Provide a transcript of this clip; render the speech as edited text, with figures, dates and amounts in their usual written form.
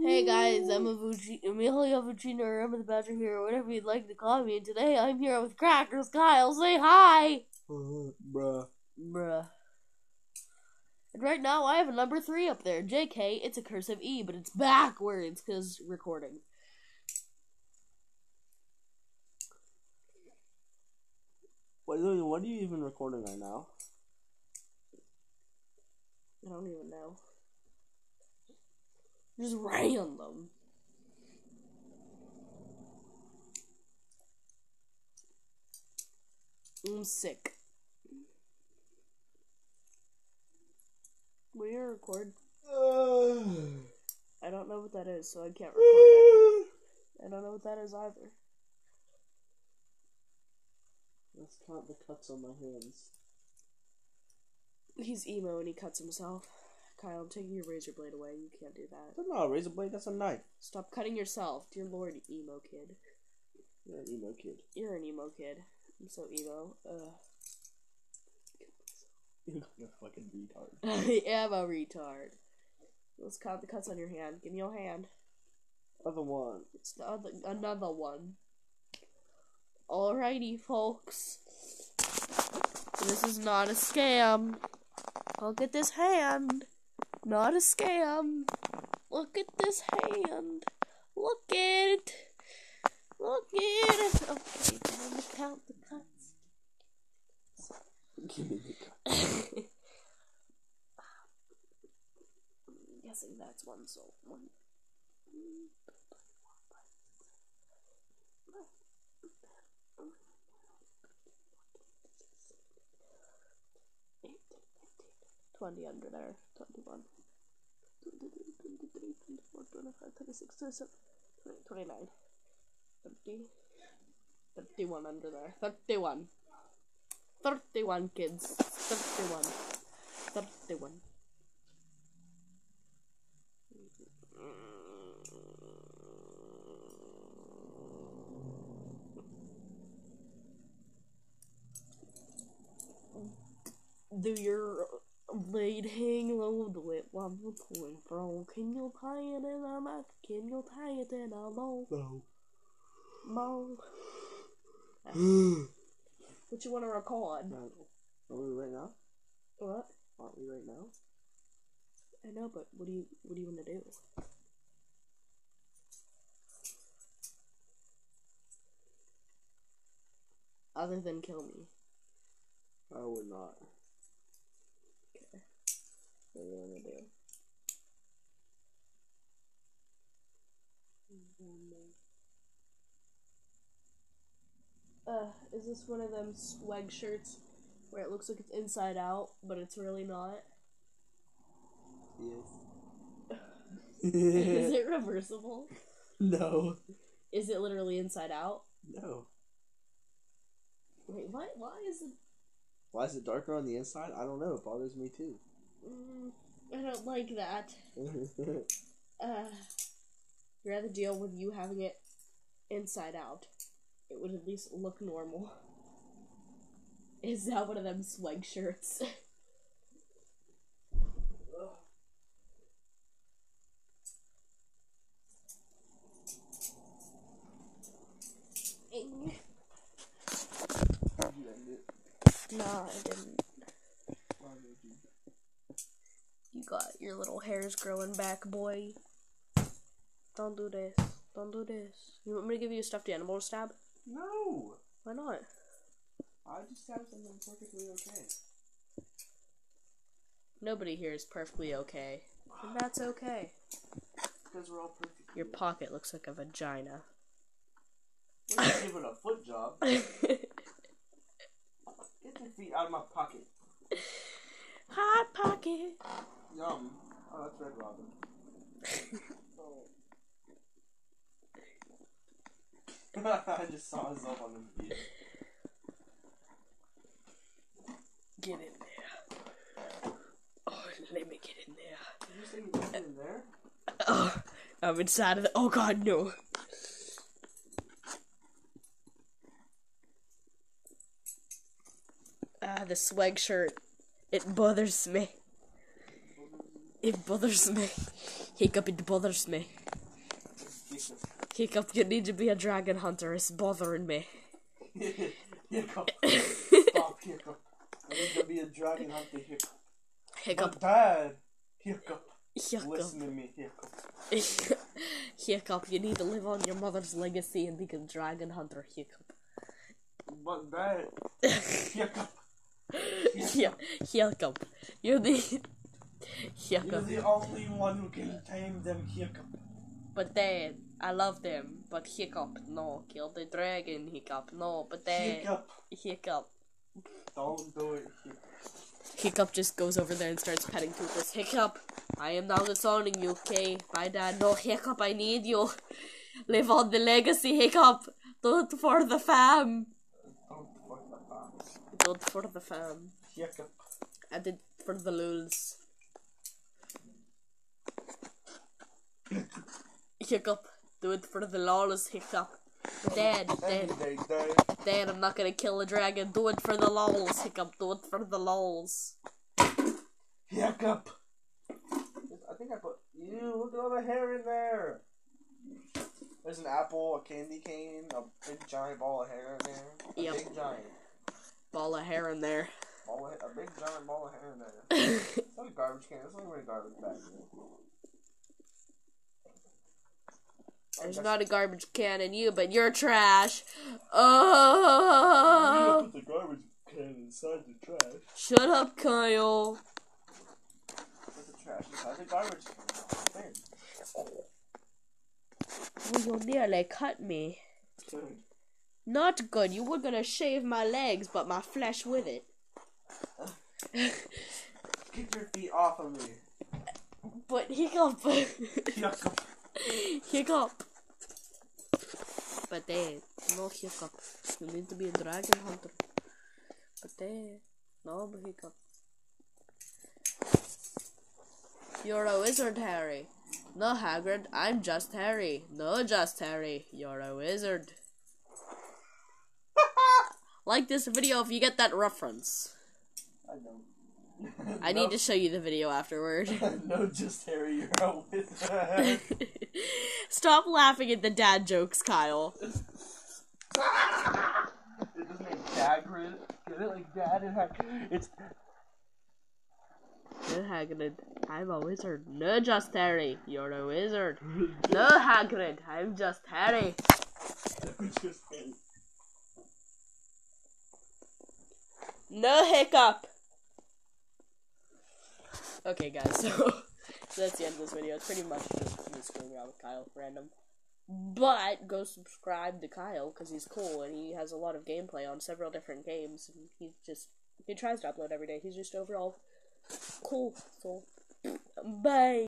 Hey guys, I'm Amelia Vagina, or I'm the Badger here, or whatever you'd like to call me, and today I'm here with KRACKERSKYLE. Say hi! Bruh. And right now I have a number 3 up there. JK, it's a cursive E, but it's backwards, because recording. What are you even recording right now? I don't even know. Just random. I'm sick. Will you record? I don't know what that is, so I can't record it. I don't know what that is either. Let's count the cuts on my hands. He's emo and he cuts himself. Kyle, I'm taking your razor blade away. You can't do that. That's not a razor blade, that's a knife. Stop cutting yourself. Dear Lord, emo kid. You're an emo kid. You're an emo kid. I'm so emo. You're a fucking retard. I am a retard. Let's count the cuts on your hand. Give me your hand. Other one. It's the another one. Alrighty, folks. This is not a scam. Look at this hand. Not a scam. Look at this hand. Look at it. Look at it. Okay, time to count the cuts. Give me the cut. I'm guessing that's one, so one. 20 under there. 21. 22, 23, 24, 25, 26, 27, 29. 30. 31 under there. 31. 31, kids. 31. 31. Do your blade hang low, do it while you're pulling from. Can you tie it in a knot? Can you tie it in a bow? Bow. What you want to record? Are we right now? What? Aren't we right now? I know, but what do you want to do? Other than kill me. I would not. Okay. What do you want to do? Is this one of them swag shirts where it looks like it's inside out, but it's really not? Yes. Is it reversible? No. Is it literally inside out? No. Wait, what? Why is it darker on the inside? I don't know. It bothers me too. I don't like that. Rather deal with you having it inside out. It would at least look normal. Is that one of them swag shirts? No, I didn't. You got your little hairs growing back, boy. Don't do this. Don't do this. You want me to give you a stuffed animal to stab? No. Why not? I just stabbed something perfectly okay. Nobody here is perfectly okay. And that's okay. Because we're all perfect. Your pocket looks like a vagina. We're not giving a foot job. Get your feet out of my pocket. Hot pocket. Yum. Oh, that's Red Robin. I just saw myself on the video. Get in there. Oh, let me get in there. Did you say you left it in there? Oh, I'm inside of the. Oh God, no. The swag shirt. It bothers me. It bothers me. Hiccup, it bothers me. Hiccup, you need to be a dragon hunter. It's bothering me. Hiccup. Stop, Hiccup. I need to be a dragon hunter, Hiccup. Hiccup. But Dad, Hiccup. Hiccup. Listen to me, Hiccup. Hiccup, you need to live on your mother's legacy and be a dragon hunter, Hiccup. But Dad, Hiccup. Hiccup. You're the... You're Hiccup. the only one who can tame them, Hiccup. But Dad, I love them. But Hiccup, no. Kill the dragon, Hiccup. No, but Dad... Hiccup. Don't do it, Hiccup. Hiccup just goes over there and starts petting Toothless. Hiccup, I am now disowning you, okay? Bye, Dad. No, Hiccup, I need you. Live on the legacy, Hiccup. Do it for the fam. Do it for the fam. Hiccup. I did for the lulz. Hiccup, do it for the lawless, Hiccup. Dad, I'm not gonna kill a dragon. Do it for the lols, Hiccup. Do it for the lols. Hiccup. I think I put... Ew, look at all the hair in there. There's an apple, a candy cane, a big giant ball of hair in there. Yep. Big giant. Ball of hair in there. A big giant ball of hair in there. It's not a garbage can. It's not even a garbage bag. There's not a garbage can in you, but you're trash. Oh! You put the garbage can inside the trash. Shut up, Kyle. Put the trash inside the garbage can. Oh, you nearly cut me. Good. Not good. You were gonna shave my legs, but my flesh with it. Get your feet off of me. But Hiccup. Hiccup. Hiccup. But no Hiccup. You need to be a dragon hunter. But no Hiccup. You're a wizard, Harry. No, Hagrid, I'm just Harry. No, just Harry. You're a wizard. Like this video if you get that reference. I know. I need to show you the video afterward. No, just Harry, you're a wizard. Stop laughing at the dad jokes, Kyle. It doesn't name Hagrid. Get it like Dad and Hagrid. It's... No, Hagrid, I'm a wizard. No, just Harry, you're a wizard. No, Hagrid, I'm just Harry. Just Harry. No Hiccup. Okay, guys, so that's the end of this video. It's pretty much just me screwing around with Kyle, random. But go subscribe to Kyle because he's cool and he has a lot of gameplay on several different games. And he tries to upload every day. He's just overall cool. So, bye.